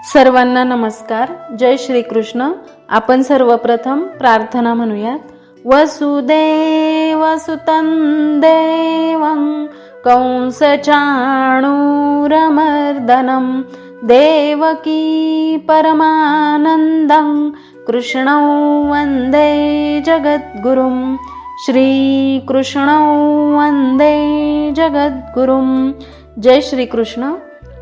सर्वांना नमस्कार. जय श्री कृष्ण. आपण सर्वप्रथम प्रार्थना म्हणूयात. वसुदेवसुतं देवं कंसचाणूरमर्दनं देवकी परमानन्दं कृष्णं वन्दे जगद्गुरुं. श्रीकृष्णं वन्दे जगद्गुरुं. जय श्री कृष्ण.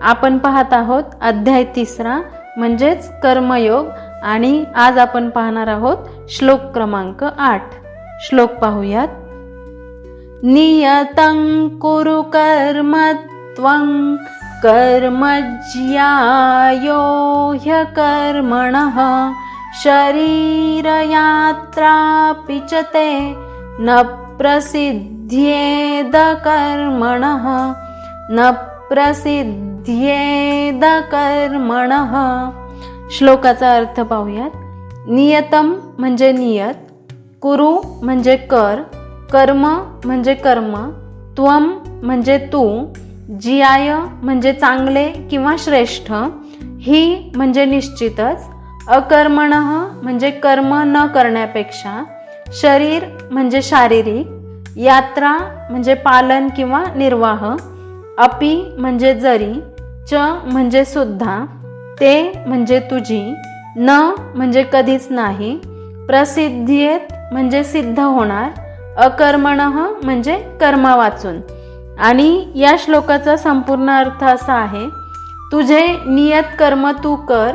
आपण पाहत आहोत अध्याय 3 म्हणजेच कर्मयोग आणि आज आपण पाहणार आहोत श्लोक क्रमांक 8. श्लोक पाहूयात. नियतं कुरु कर्म त्वं कर्मज्यायो ह्यकर्मणः शरीरयात्रापि च ते न प्रसिद्ध्येद कर्मणः न प्रसिद्ध्येद कर्मणः. श्लोकाचा अर्थ पाहूयात. नियतम म्हणजे नियत, कुरु म्हणजे कर, कर्म म्हणजे कर्म, त्वम म्हणजे तू, जियाय म्हणजे चांगले किंवा श्रेष्ठ, ही म्हणजे निश्चितच, अकर्मणः म्हणजे कर्म न करण्यापेक्षा, शरीर म्हणजे शारीरिक, यात्रा म्हणजे पालन किंवा निर्वाह, अपि म्हणजे जरी, च म्हणजे सुद्धा, ते म्हणजे तुझी, न म्हणजे कधीच नाही, प्रसिद्धीयेत म्हणजे सिद्ध होणार, अकर्मणः म्हणजे कर्मा वाचून. आणि या श्लोकाचा संपूर्ण अर्थ असा आहे, तुझे नियत कर्म तू कर,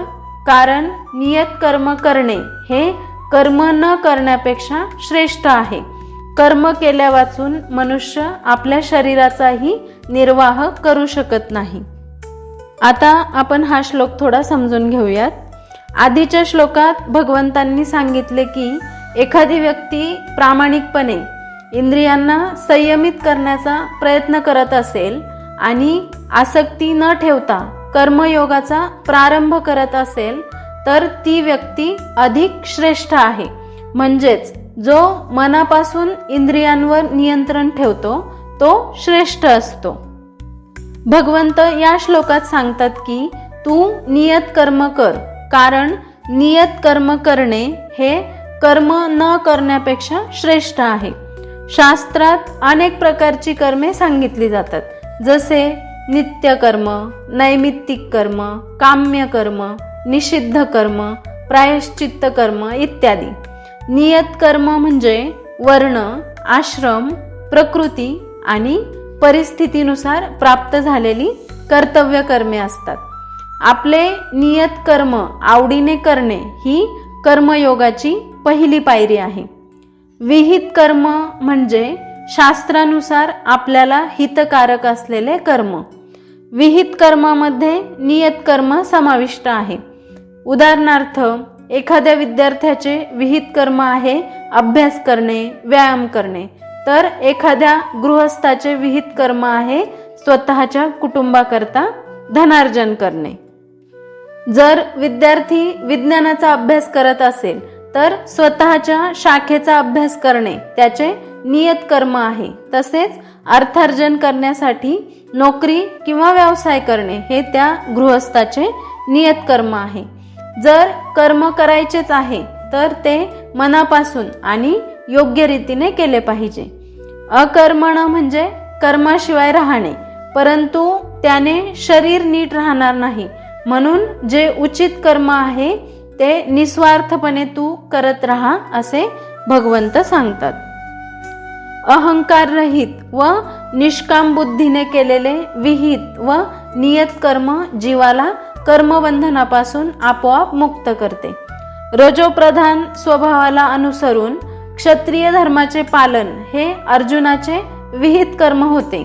कारण नियत कर्म करणे हे कर्म न करण्यापेक्षा श्रेष्ठ आहे. कर्म केल्या वाचून मनुष्य आपल्या शरीराचाही निर्वाह करू शकत नाही. आता आपण हा श्लोक थोडा समजून घेऊयात. आधीच्या श्लोकात भगवंतांनी सांगितले की एखादी व्यक्ती प्रामाणिकपणे इंद्रियांना संयमित करण्याचा प्रयत्न करत असेल आणि आसक्ती न ठेवता कर्मयोगाचा प्रारंभ करत असेल तर ती व्यक्ती अधिक श्रेष्ठ आहे. म्हणजेच जो मनापासून इंद्रियांवर नियंत्रण ठेवतो तो श्रेष्ठ असतो. भगवंत या श्लोकात सांगतात की तू नियत कर्म कर, कारण नियत कर्म करणे हे कर्म न करण्यापेक्षा श्रेष्ठ आहे. शास्त्रात अनेक प्रकारची कर्मे सांगितली जातात, जसे नित्य कर्म, नैमित्तिक कर्म, काम्य कर्म, निषिद्ध कर्म, प्रायश्चित्त कर्म इत्यादी. नियत कर्म म्हणजे वर्ण, आश्रम, प्रकृती आणि परिस्थितीनुसार प्राप्त झालेली कर्तव्य कर्मे असतात. आपले नियत कर्म आवडीने करणे ही कर्मयोगाची पहिली पायरी आहे. विहित कर्म म्हणजे शास्त्रानुसार आपल्याला हितकारक असलेले कर्म. विहित कर्मामध्ये नियत कर्म समाविष्ट आहे. उदाहरणार्थ, एखाद्या विद्यार्थ्याचे विहित कर्म आहे अभ्यास करणे, व्यायाम करणे, तर एखाद्या गृहस्थाचे विहित कर्म आहे स्वतःच्या कुटुंबाकरता धनार्जन करणे. जर विद्यार्थी विज्ञानाचा अभ्यास करत असेल तर स्वतःच्या शाखेचा अभ्यास करणे त्याचे नियत कर्म आहे. तसेच अर्थार्जन करण्यासाठी नोकरी किंवा व्यवसाय करणे हे त्या गृहस्थाचे नियत कर्म आहे. जर कर्म करायचेच आहे तर ते मनापासून आणि योग्य रीतीने केले पाहिजे. अकर्मण म्हणजे कर्माशिवाय राहणे, परंतु त्याने शरीर नीट राहणार नाही. म्हणून जे उचित कर्म आहे ते निस्वार्थपणे तू करत राहा असे भगवंत सांगतात. अहंकार रहित व निष्काम बुद्धीने केलेले विहित व नियत कर्म जीवाला कर्मबंधनापासून आपोआप मुक्त करते. रजोप्रधान स्वभावाला अनुसरून क्षत्रिय धर्माचे पालन हे अर्जुनाचे विहित कर्म होते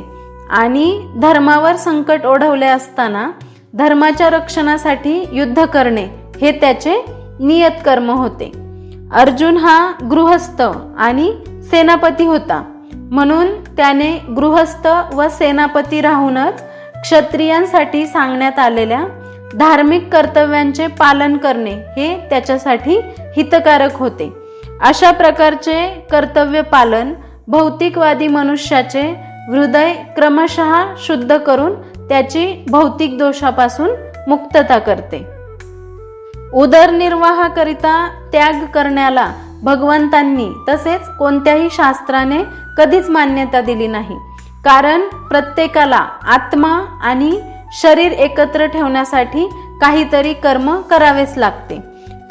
आणि धर्मावर संकट ओढवले असताना धर्माच्या रक्षणासाठी युद्ध करणे हे त्याचे नियत कर्म होते. अर्जुन हा गृहस्थ आणि सेनापती होता, म्हणून त्याने गृहस्थ व सेनापती राहूनच क्षत्रियांसाठी सांगण्यात आलेल्या धार्मिक कर्तव्यांचे पालन करणे हे त्याच्यासाठी हितकारक होते. अशा प्रकारचे कर्तव्य पालन भौतिकवादी मनुष्याचे हृदय क्रमशः शुद्ध करून त्याची भौतिक दोषापासून मुक्तता करते. उदरनिर्वाहाकरिता त्याग करण्याला भगवंतांनी तसेच कोणत्याही शास्त्राने कधीच मान्यता दिली नाही. कारण प्रत्येकाला आत्मा आणि शरीर एकत्र ठेवण्यासाठी काहीतरी कर्म करावेच लागते.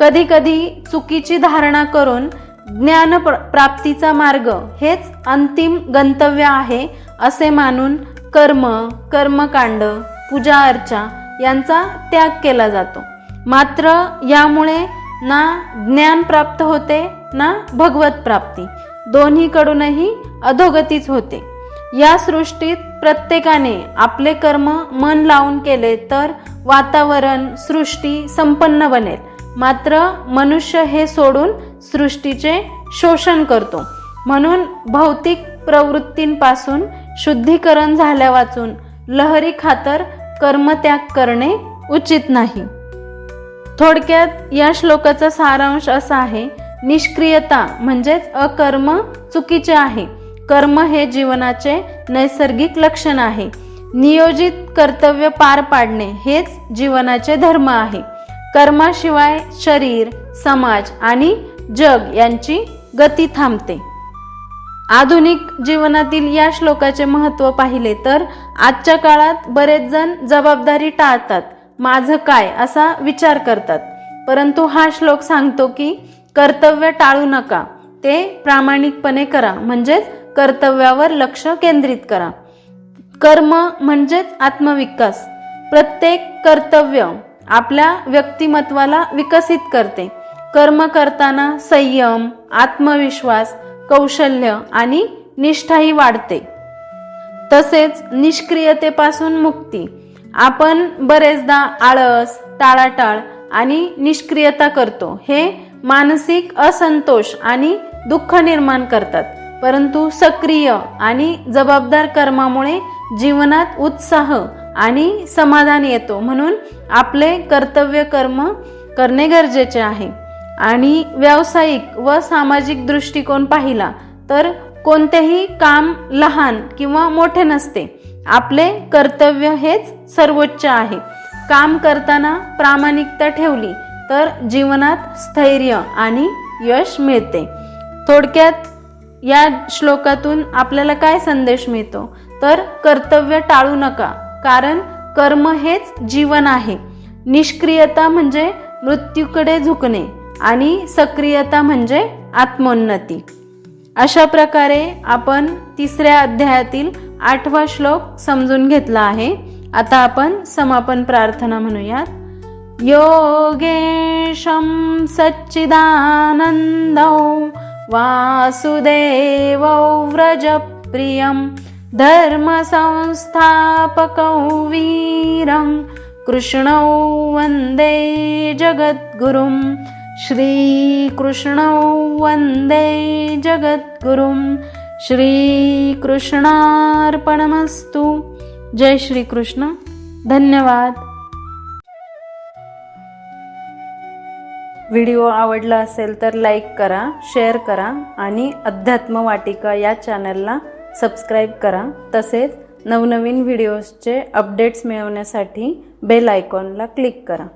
कधी कधी चुकीची धारणा करून ज्ञान प्राप्तीचा मार्ग हेच अंतिम गंतव्य आहे असे मानून कर्मकांड, पूजा अर्चा यांचा त्याग केला जातो. मात्र यामुळे ना ज्ञान प्राप्त होते ना भगवत प्राप्ती, दोन्हीकडूनही अधोगतीच होते. या सृष्टीत प्रत्येकाने आपले कर्म मन लावून केले तर वातावरण, सृष्टी संपन्न बनेल. मात्र मनुष्य हे सोडून सृष्टीचे शोषण करतो. म्हणून भौतिक प्रवृत्तींपासून शुद्धीकरण झाल्या वाचून लहरी खातर कर्मत्याग करणे उचित नाही. थोडक्यात या श्लोकाचा सारांश असा आहे, निष्क्रियता म्हणजेच अकर्म चुकीचे आहे. कर्म हे जीवनाचे नैसर्गिक लक्षण आहे. नियोजित कर्तव्य पार पाडणे हेच जीवनाचे धर्म आहे. कर्माशिवाय शरीर, समाज आणि जग यांची गती थांबते. आधुनिक जीवनातील या श्लोकाचे महत्त्व पाहिले तर आजच्या काळात बरेच जण जबाबदारी टाळतात, माझं काय असा विचार करतात. परंतु हा श्लोक सांगतो की कर्तव्य टाळू नका, ते प्रामाणिकपणे करा, म्हणजेच कर्तव्यावर लक्ष केंद्रित करा. कर्म म्हणजेच आत्मविकास. प्रत्येक कर्तव्य आपल्या व्यक्तिमत्वाला विकसित करते. कर्म करताना संयम, आत्मविश्वास, कौशल्य आणि निष्ठाही वाढते. तसेच निष्क्रियतेपासून मुक्ती. आपण बरेचदा आळस, टाळाटाळ आणि निष्क्रियता करतो. हे मानसिक असंतोष आणि दुःख निर्माण करतात. परंतु सक्रिय आणि जबाबदार कर्मामुळे जीवनात उत्साह आणि समाधान येतो. म्हणून आपले कर्तव्य कर्म करणे गरजेचे आहे. आणि व्यावसायिक व सामाजिक दृष्टिकोन पाहिला तर कोणतेही काम लहान किंवा मोठे नसते. आपले कर्तव्य हेच सर्वोच्च आहे. काम करताना प्रामाणिकता ठेवली तर जीवनात स्थैर्य आणि यश मिळते. थोडक्यात या श्लोकातून आपल्याला काय संदेश मिळतो तर कर्तव्य टाळू नका, कारण कर्म हेच जीवन आहे. निष्क्रियता म्हणजे मृत्यूकडे झुकणे आणि सक्रियता म्हणजे आत्मोन्नती. अशा प्रकारे आपण 3ऱ्या अध्यायातील 8वा श्लोक समजून घेतला आहे. आता आपण समापन प्रार्थना म्हणूयात. योगेशं सच्चिदानन्दौ वासुदेवौ व्रजप्रियं धर्मसंस्थापकौ वीरं कृष्णौ वन्दे जगद्गुरुं. श्रीकृष्णौ वन्दे जगद्गुरुं. श्रीकृष्णार्पणमस्तु. जय श्री कृष्ण. धन्यवाद. व्हिडिओ आवडला असेल तर लाईक करा, शेअर करा आणि अध्यात्म वाटिका या चॅनलला सबस्क्राईब करा. तसेच नवनवीन व्हिडिओजचे अपडेट्स मिळवण्यासाठी बेल आयकॉनला क्लिक करा.